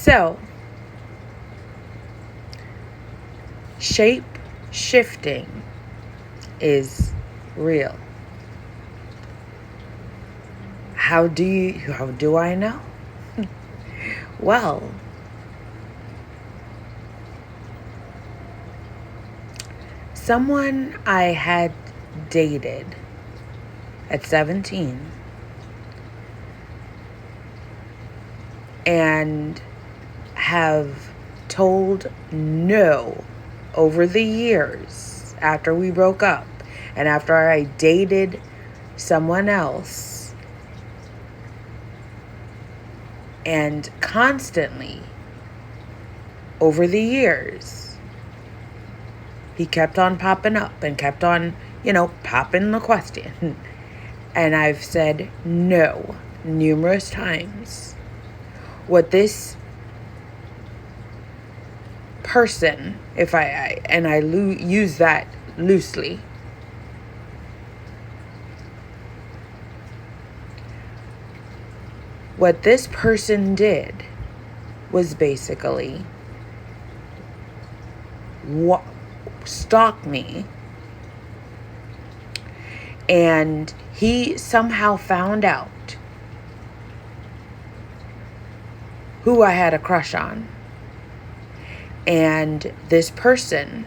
So, shape shifting is real. How do I know? Well, someone I had dated at 17 and have told no over the years after we broke up and after I dated someone else, and constantly over the years he kept on popping up and kept on, popping the question. And I've said no numerous times. What this person, if I use that loosely, what this person did was basically stalk me, and he somehow found out who I had a crush on. And this person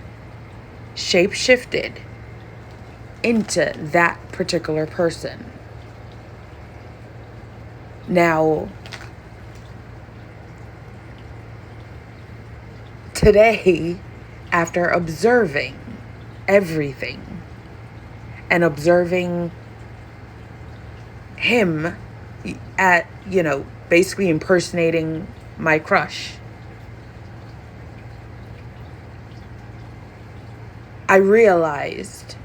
shape-shifted into that particular person. Now, today, after observing everything and observing him at, basically impersonating my crush, I realized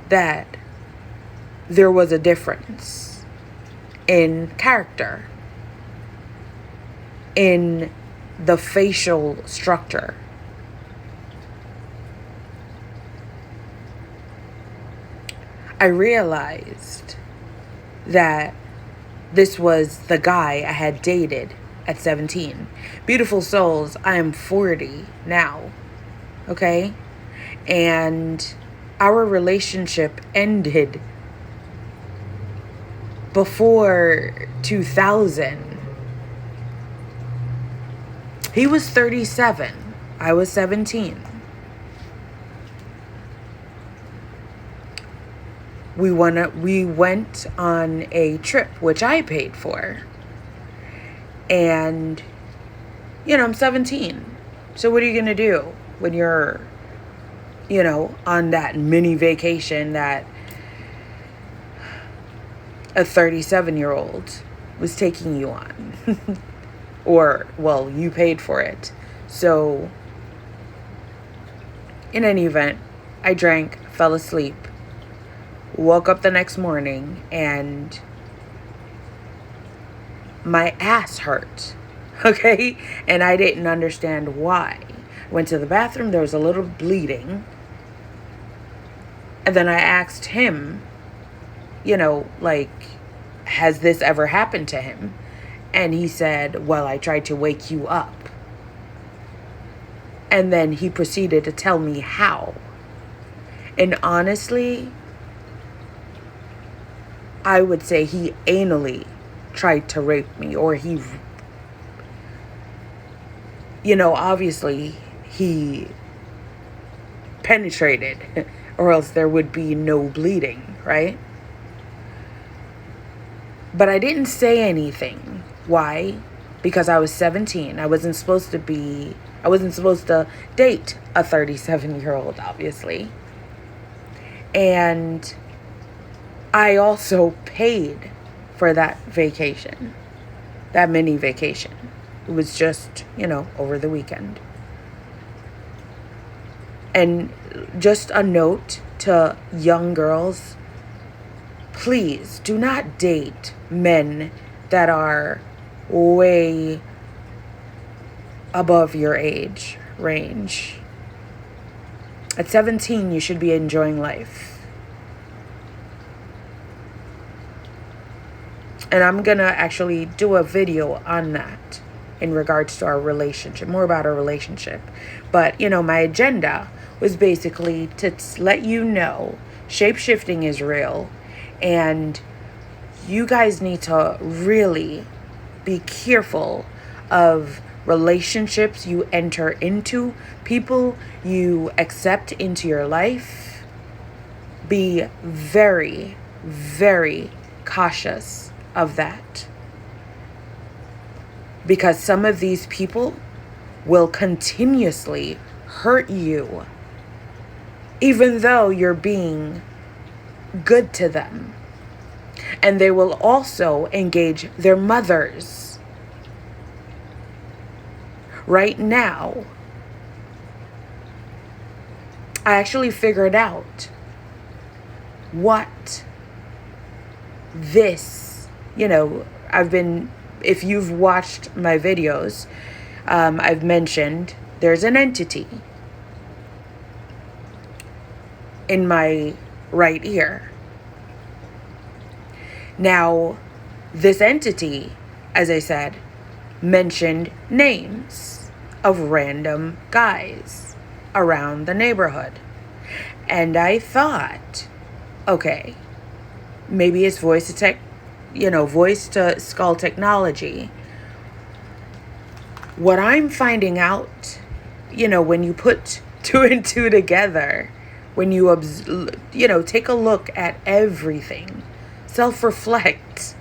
that there was a difference in character, in the facial structure. I realized that this was the guy I had dated at 17. Beautiful souls, I am 40 now, okay? And our relationship ended before 2000. He was 37. I was 17. We went on a trip, which I paid for. And, I'm 17. So what are you going to do when you're, on that mini vacation that a 37-year-old was taking you on? Or, well, you paid for it. So, in any event, I drank, fell asleep, woke up the next morning, and my ass hurt, okay? And I didn't understand why. Went to the bathroom, there was a little bleeding. And then I asked him, has this ever happened to him? And he said, well, I tried to wake you up. And then he proceeded to tell me how. And honestly, I would say he anally tried to rape me, or he, obviously he penetrated, or else there would be no bleeding, right? But I didn't say anything. Why? Because I was 17. I wasn't supposed to date a 37-year-old, obviously. And I also paid for that vacation, that mini vacation. It was just, over the weekend. And just a note to young girls, please do not date men that are way above your age range. At 17, you should be enjoying life. And I'm gonna actually do a video on that. in regards to our relationship, more about our relationship. But, my agenda was basically to let you know shape-shifting is real, and you guys need to really be careful of relationships you enter into, people you accept into your life. Be very, very cautious of that. Because some of these people will continuously hurt you, even though you're being good to them. And they will also engage their mothers. Right now, I actually figured out what this, if you've watched my videos, I've mentioned there's an entity in my right ear. Now, this entity, as I said, mentioned names of random guys around the neighborhood. And I thought, okay, maybe it's voice to skull technology. What I'm finding out, when you put two and two together, when you take a look at everything, self-reflect,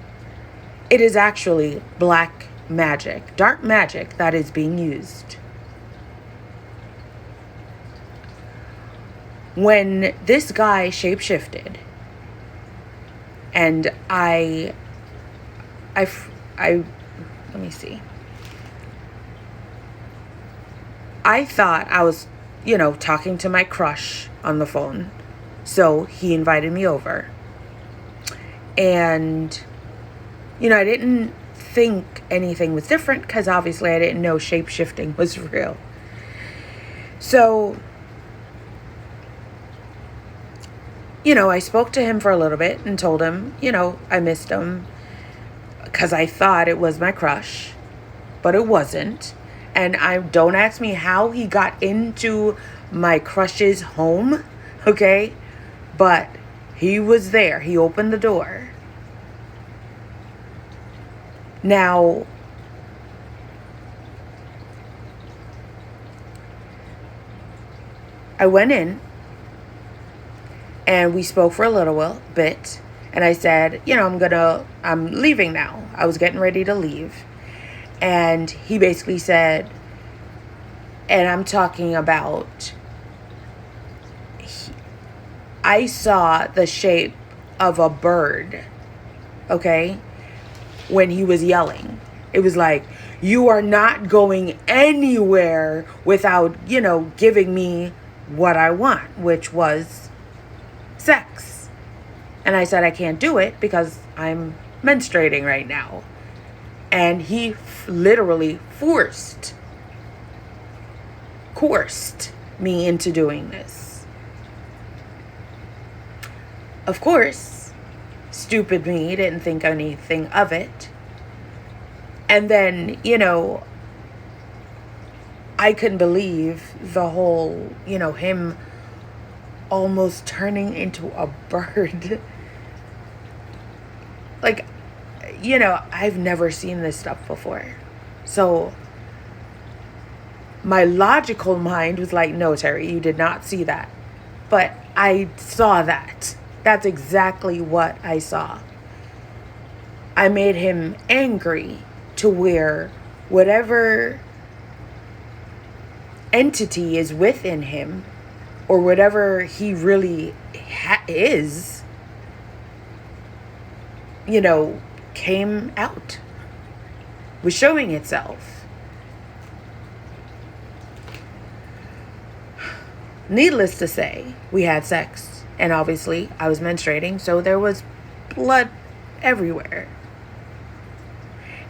it is actually black magic, dark magic that is being used. When this guy shapeshifted, and I let me see. I thought I was, talking to my crush on the phone. So he invited me over. And, I didn't think anything was different because obviously I didn't know shape-shifting was real. So, I spoke to him for a little bit and told him, I missed him because I thought it was my crush, but it wasn't. And don't ask me how he got into my crush's home, okay? But he was there. He opened the door. Now, I went in and we spoke for a little bit. And I said, I'm leaving now. I was getting ready to leave. And he basically said, and I'm talking about, I saw the shape of a bird, okay, when he was yelling. It was like, you are not going anywhere without, giving me what I want, which was sex. And I said, I can't do it because I'm menstruating right now. And he literally coerced me into doing this. Of course, stupid me didn't think anything of it. And then, I couldn't believe the whole, him almost turning into a bird. Like, I've never seen this stuff before. So my logical mind was like, no, Terry, you did not see that. But I saw that. That's exactly what I saw. I made him angry to where whatever entity is within him, or whatever he really is, came out, was showing itself. Needless to say, we had sex, and obviously I was menstruating, so there was blood everywhere.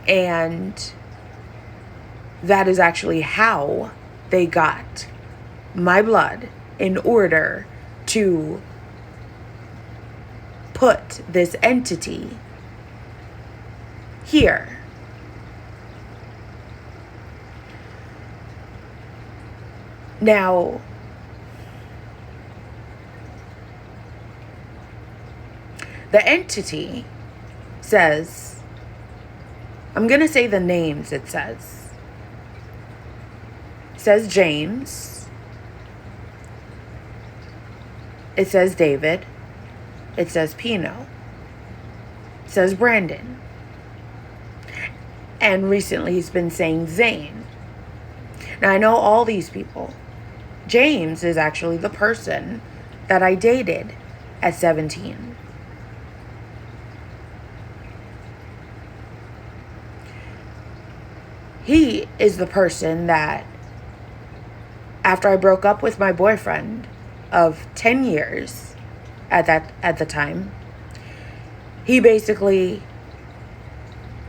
And that is actually how they got my blood in order to put this entity here. Now, the entity says, I'm going to say the names it says. It says James. It says David. It says Pino. It says Brandon. And recently he's been saying Zane. Now I know all these people. James is actually the person that I dated at 17. He is the person that, after I broke up with my boyfriend of 10 years at the time, he basically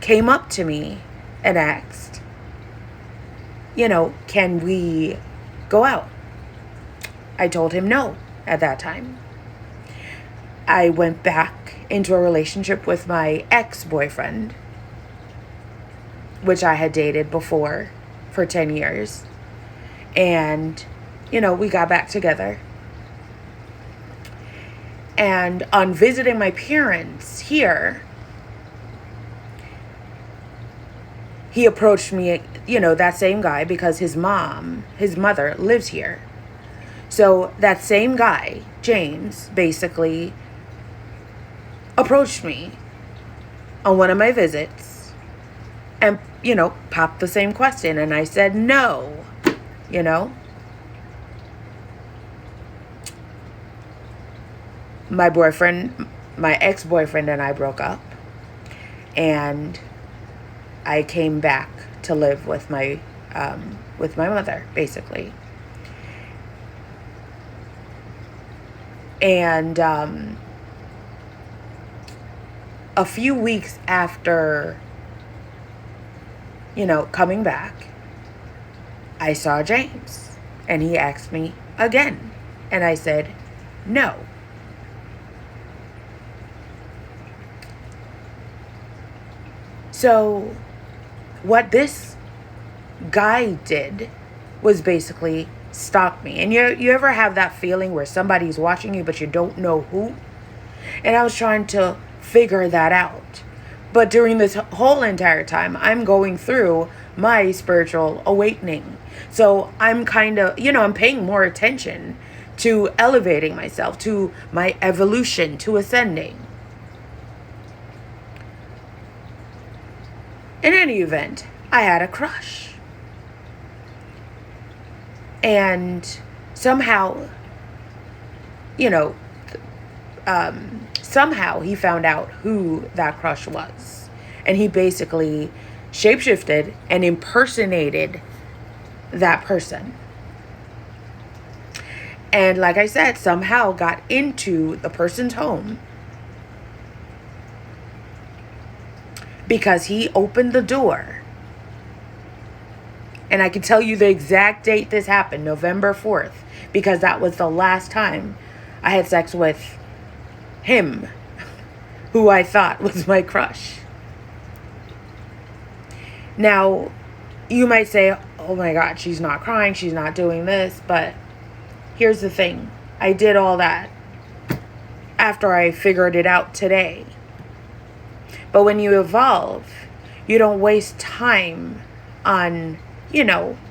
came up to me and asked, can we go out? I told him no at that time. I went back into a relationship with my ex-boyfriend, which I had dated before for 10 years. And, we got back together. And on visiting my parents here, he approached me, that same guy, because his mother lives here. So that same guy, James, basically approached me on one of my visits and, popped the same question. And I said, no, my ex-boyfriend and I broke up, and I came back to live with my mother, basically. And a few weeks after, coming back, I saw James, and he asked me again, and I said, no. So what this guy did was basically stop me. And you ever have that feeling where somebody's watching you but you don't know who? And I was trying to figure that out. But during this whole entire time, I'm going through my spiritual awakening. So I'm kind of, I'm paying more attention to elevating myself, to my evolution, to ascending. In any event, I had a crush. And somehow, somehow he found out who that crush was. And he basically shapeshifted and impersonated that person. And like I said, somehow got into the person's home, because he opened the door. And I can tell you the exact date this happened, November 4th, because that was the last time I had sex with him, who I thought was my crush. Now, you might say, oh my God, she's not crying, she's not doing this, but here's the thing. I did all that after I figured it out today. But when you evolve, you don't waste time on,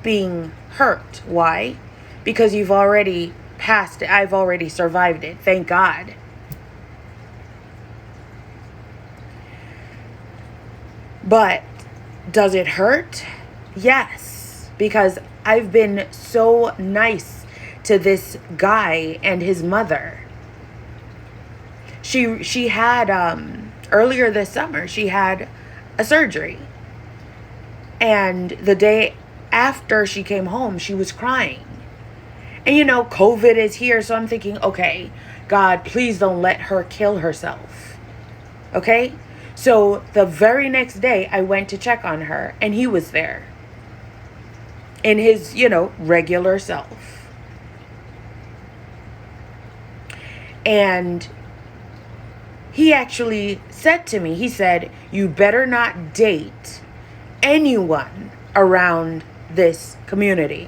being hurt. Why? Because you've already passed it. I've already survived it. Thank God. But does it hurt? Yes. Because I've been so nice to this guy and his mother. She had, earlier this summer, she had a surgery. And the day after she came home, she was crying. And COVID is here, so I'm thinking, okay, God, please don't let her kill herself. Okay? So the very next day, I went to check on her, and he was there. In his, regular self. And he actually said to me, he said, you better not date anyone around this community.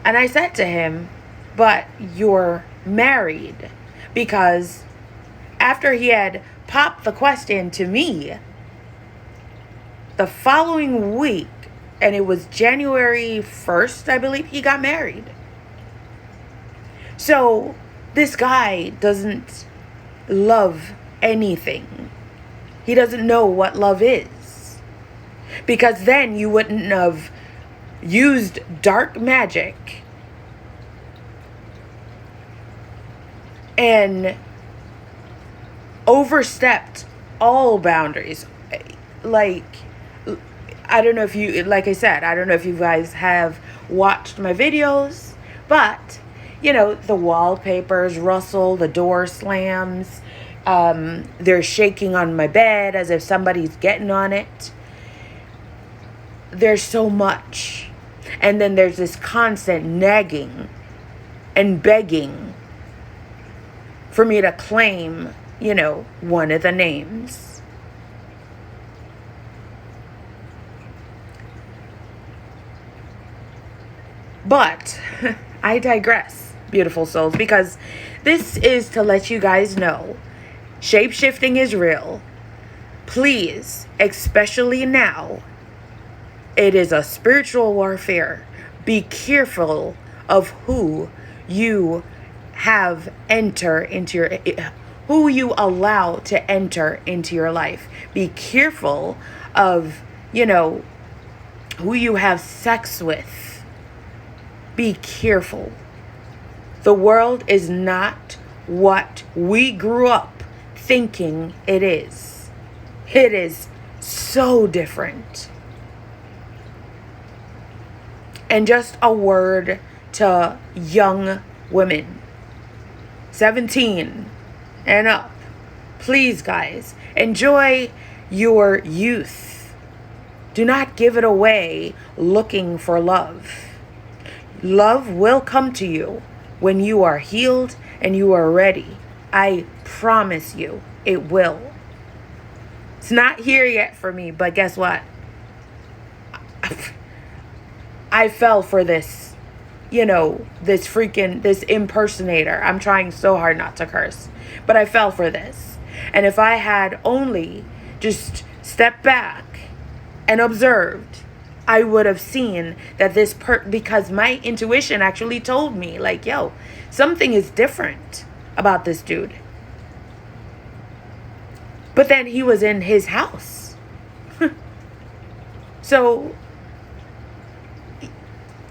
And I said to him, but you're married. Because after he had popped the question to me, the following week, and it was January 1st, I believe, he got married. So this guy doesn't love anything. He doesn't know what love is. Because then you wouldn't have used dark magic and overstepped all boundaries. Like, I don't know if you, like I said, I don't know if you guys have watched my videos, but, you know, the wallpapers rustle, the door slams, they're shaking on my bed as if somebody's getting on it. There's so much. And then there's this constant nagging and begging for me to claim, you know, one of the names. But I digress, beautiful souls, because this is to let you guys know shape-shifting is real. Please, especially now, it is a spiritual warfare. Be careful of who you have enter into your, who you allow to enter into your life. Be careful of, you know, who you have sex with. Be careful. The world is not what we grew up thinking it is. It is so different. And just a word to young women, 17 and up. Please, guys, enjoy your youth. Do not give it away looking for love. Love will come to you when you are healed and you are ready. I promise you, it will. It's not here yet for me, but guess what? I fell for this, you know, this impersonator. I'm trying so hard not to curse, but I fell for this. And if I had only just stepped back and observed, I would have seen that because my intuition actually told me, like, yo, something is different about this dude. But then he was in his house. So,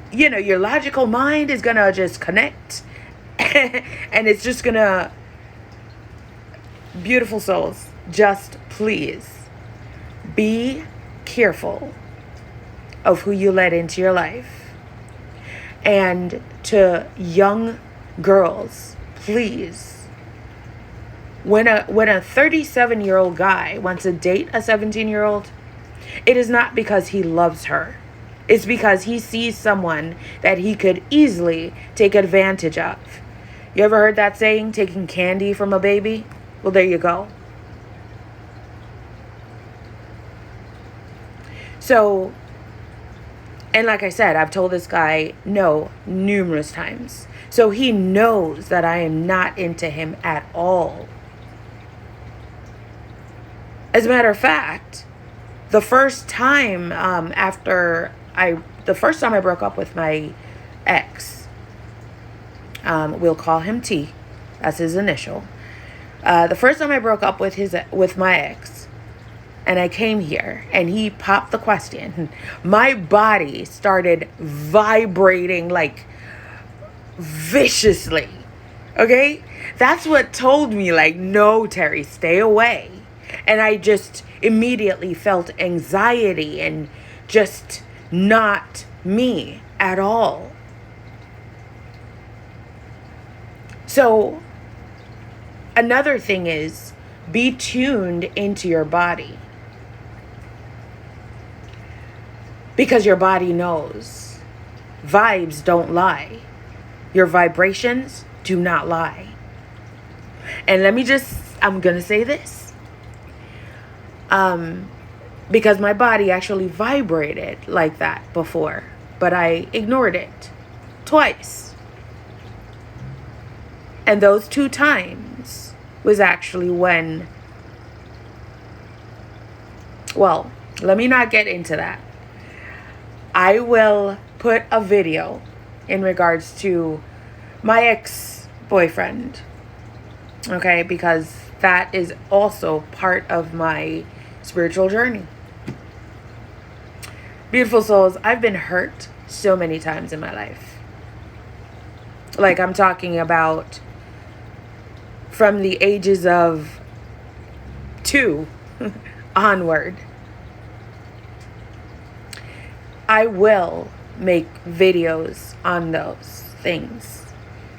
you know, your logical mind is going to just connect. And it's just going to, beautiful souls, just please be careful of who you let into your life. And to young girls, please, when a 37-year-old guy wants to date a 17-year-old, it is not because he loves her. It's because he sees someone that he could easily take advantage of. You ever heard that saying, taking candy from a baby? Well, there you go. So, and like I said, I've told this guy no numerous times. So he knows that I am not into him at all. As a matter of fact, the first time the first time I broke up with my ex, we'll call him T, that's his initial. The first time I broke up with my ex, and I came here, and he popped the question, my body started vibrating like viciously. Okay, that's what told me, like, no, Terry, stay away. And I just immediately felt anxiety and just not me at all. So another thing is, be tuned into your body. Because your body knows. Vibes don't lie. Your vibrations do not lie. And I'm going to say this. Because my body actually vibrated like that before, but I ignored it. twice. And those 2 times was actually when, well, let me not get into that. I will put a video in regards to my ex-boyfriend, okay, because that is also part of my spiritual journey. Beautiful souls, I've been hurt so many times in my life. Like, I'm talking about from the ages of 2 onward. I will make videos on those things.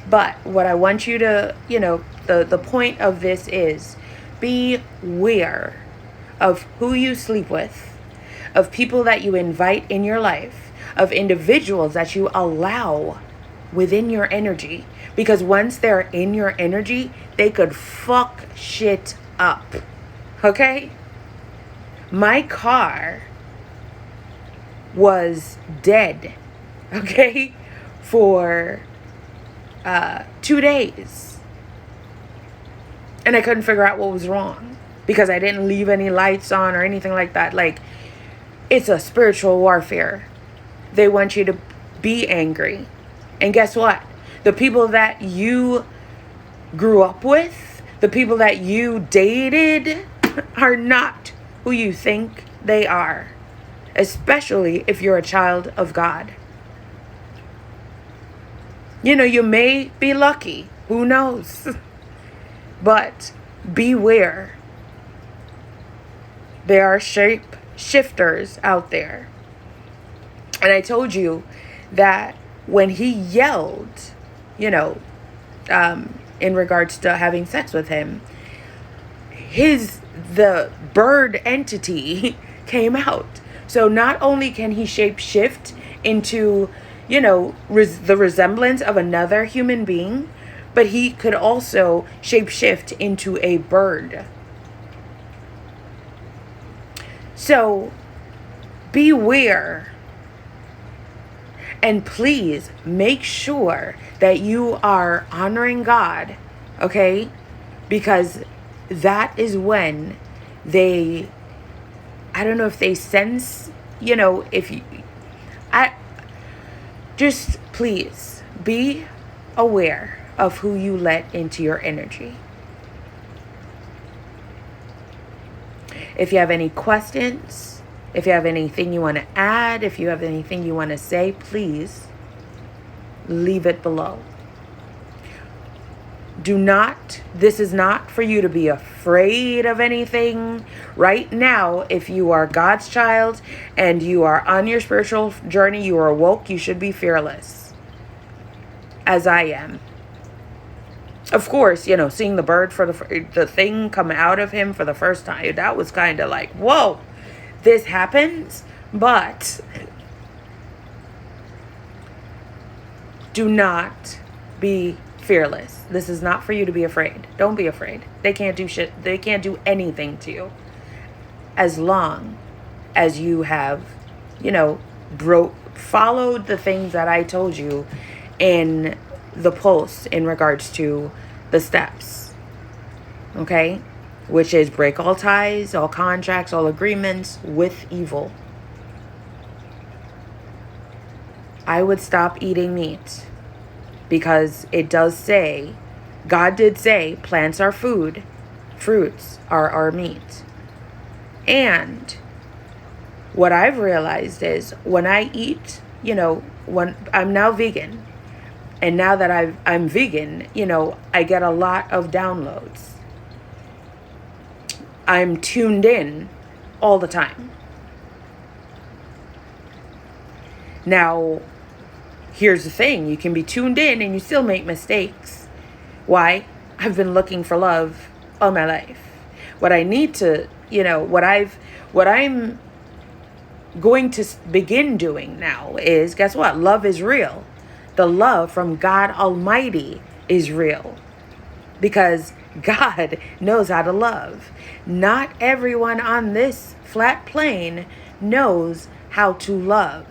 But what I want you to, the point of this is beware of who you sleep with, of people that you invite in your life, of individuals that you allow within your energy. Because once they're in your energy, they could fuck shit up. Okay? My car was dead, okay, for 2 days. And I couldn't figure out what was wrong because I didn't leave any lights on or anything like that. Like, it's a spiritual warfare. They want you to be angry. And guess what? The people that you grew up with, the people that you dated, are not who you think they are. Especially if you're a child of God. You may be lucky. Who knows? But beware. There are shape shifters out there. And I told you that when he yelled, in regards to having sex with him, the bird entity came out. So not only can he shape shift into, the resemblance of another human being, but he could also shape shift into a bird. So beware. And please make sure that you are honoring God, okay? Because that is when I don't know if they sense, just please be aware of who you let into your energy. If you have any questions, if you have anything you want to add, if you have anything you want to say, please leave it below. This is not for you to be afraid of anything. Right now, if you are God's child and you are on your spiritual journey, you are woke, you should be fearless. As I am. Of course, seeing the bird the thing come out of him for the first time, that was kind of like, whoa, this happens. But do not be fearless. This is not for you to be afraid. Don't be afraid. They can't do shit. They can't do anything to you. As long as you have, followed the things that I told you in the post in regards to the steps. Okay? Which is break all ties, all contracts, all agreements with evil. I would stop eating meat. Because it does say, God did say, plants are food, fruits are our meat. And what I've realized is when I eat, when I'm now vegan, and now that I'm vegan, I get a lot of downloads. I'm tuned in all the time. Now, here's the thing. You can be tuned in and you still make mistakes. Why? I've been looking for love all my life. What I need to, what I'm going to begin doing now is, guess what? Love is real. The love from God Almighty is real. Because God knows how to love. Not everyone on this flat plane knows how to love.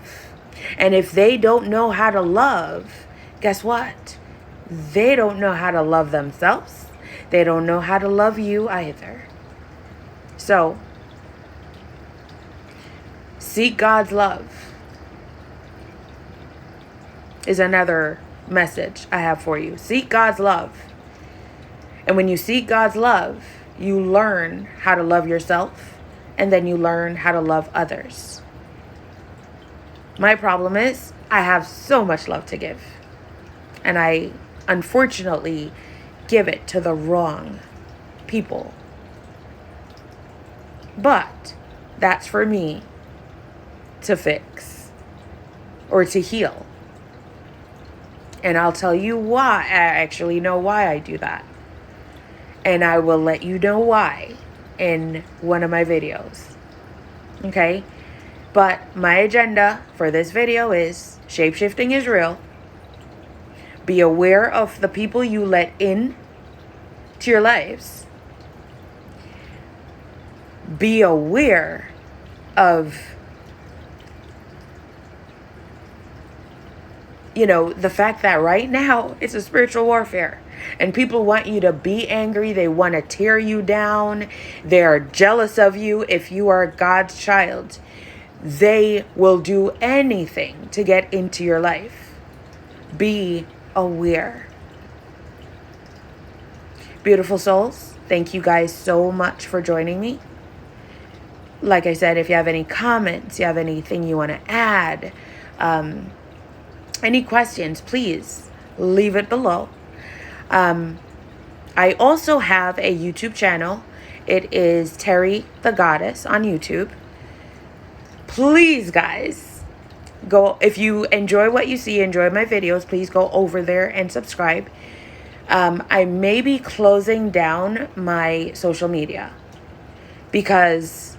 And if they don't know how to love, guess what? They don't know how to love themselves. They don't know how to love you either. So, seek God's love is another message I have for you. Seek God's love. And when you seek God's love, you learn how to love yourself, and then you learn how to love others. My problem is I have so much love to give, and I unfortunately give it to the wrong people. But that's for me to fix or to heal. And I'll tell you why. I actually know why I do that. And I will let you know why in one of my videos. Okay? But my agenda for this video is shapeshifting is real. Be aware of the people you let in to your lives. Be aware of, the fact that right now it's a spiritual warfare. And people want you to be angry. They want to tear you down. They are jealous of you if you are God's child. They will do anything to get into your life. Be aware. Beautiful souls, thank you guys so much for joining me. Like I said, if you have any comments, you have anything you want to add, any questions, please leave it below. I also have a YouTube channel. It is Terry the Goddess on YouTube. Please, guys, go. If you enjoy what you see, enjoy my videos, please go over there and subscribe. I may be closing down my social media because,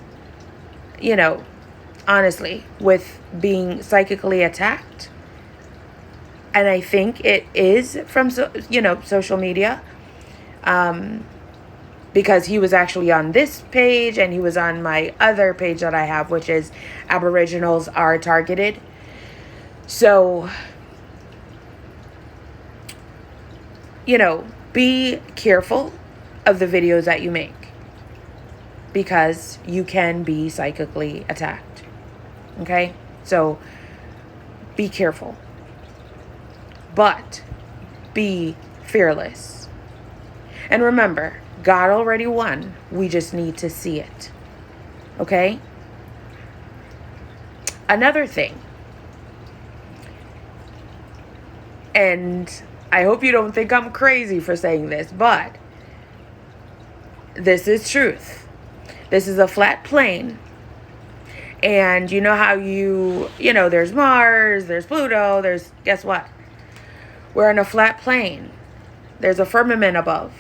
honestly, with being psychically attacked, and I think it is from, social media, because he was actually on this page and he was on my other page that I have, which is Aboriginals Are Targeted. So, be careful of the videos that you make because you can be psychically attacked. Okay? So, be careful. But be fearless. And remember, God already won. We just need to see it. Okay? Another thing. And I hope you don't think I'm crazy for saying this, but this is truth. This is a flat plane. And you know how there's Mars, there's Pluto, guess what? We're on a flat plane. There's a firmament above.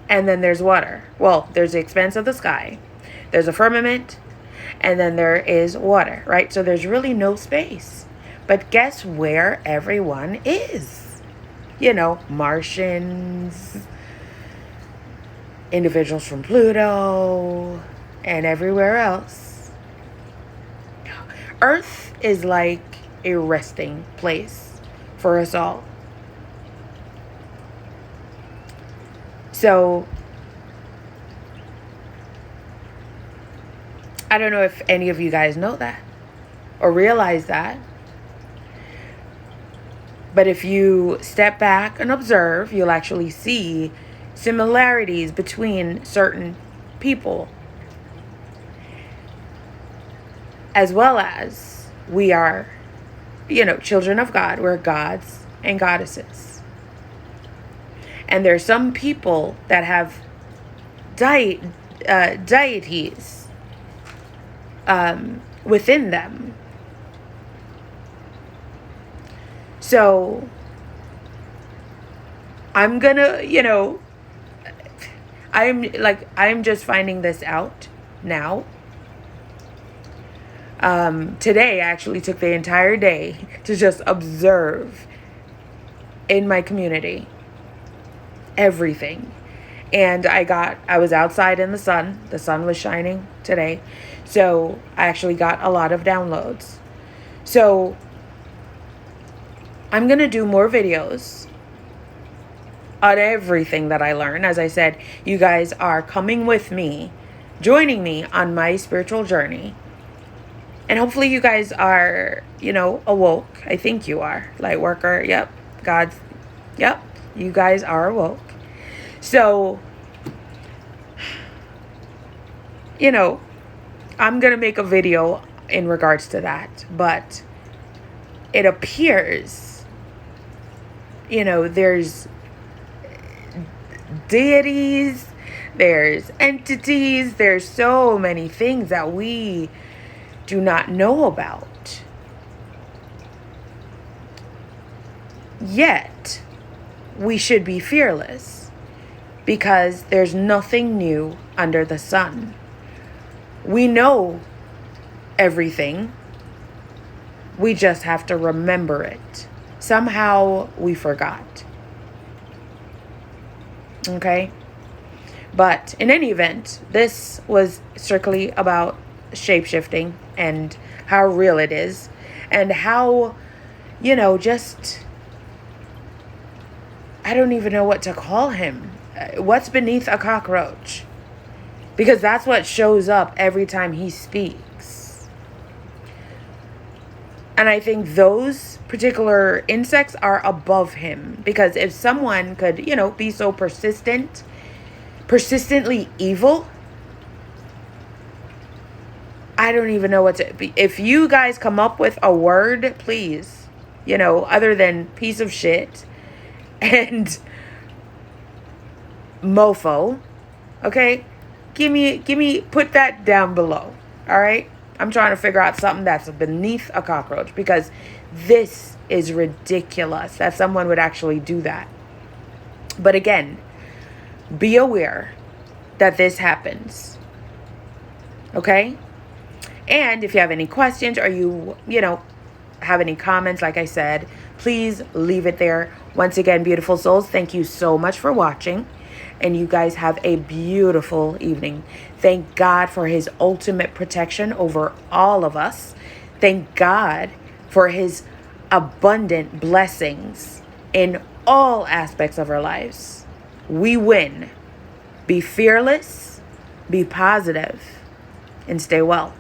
And then there's water. Well, there's the expanse of the sky. There's a firmament. And then there is water, right? So there's really no space. But guess where everyone is? Martians, individuals from Pluto, and everywhere else. Earth is like a resting place for us all. So, I don't know if any of you guys know that or realize that. But if you step back and observe, you'll actually see similarities between certain people. As well as we are, children of God. We're gods and goddesses. And there's some people that have deities within them. So I'm gonna, I'm just finding this out now. Today I actually took the entire day to just observe in my community everything. And I was outside in the sun. The sun was shining today. So I actually got a lot of downloads. So I'm going to do more videos on everything that I learn. As I said, you guys are coming with me, joining me on my spiritual journey. And hopefully you guys are, awoke. I think you are. Light worker, yep. God, yep. You guys are awoke. So, I'm going to make a video in regards to that. But it appears, there's deities, there's entities, there's so many things that we do not know about. Yet, we should be fearless because there's nothing new under the sun. We know everything. We just have to remember it. Somehow we forgot. Okay? But in any event, this was strictly about shape-shifting and how real it is and how, just, I don't even know what to call him. What's beneath a cockroach? Because that's what shows up every time he speaks. And I think those particular insects are above him. Because if someone could, be so persistently evil, I don't even know what to be. If you guys come up with a word, please, other than piece of shit and mofo, okay? Give me, put that down below, all right? I'm trying to figure out something that's beneath a cockroach because this is ridiculous that someone would actually do that. But again, be aware that this happens, okay? And if you have any questions or you have any comments, like I said, please leave it there. Once again, beautiful souls, thank you so much for watching. And you guys have a beautiful evening. Thank God for his ultimate protection over all of us. Thank God for his abundant blessings in all aspects of our lives. We win. Be fearless, be positive, and stay well.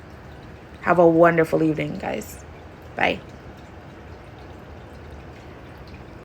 Have a wonderful evening, guys. Bye.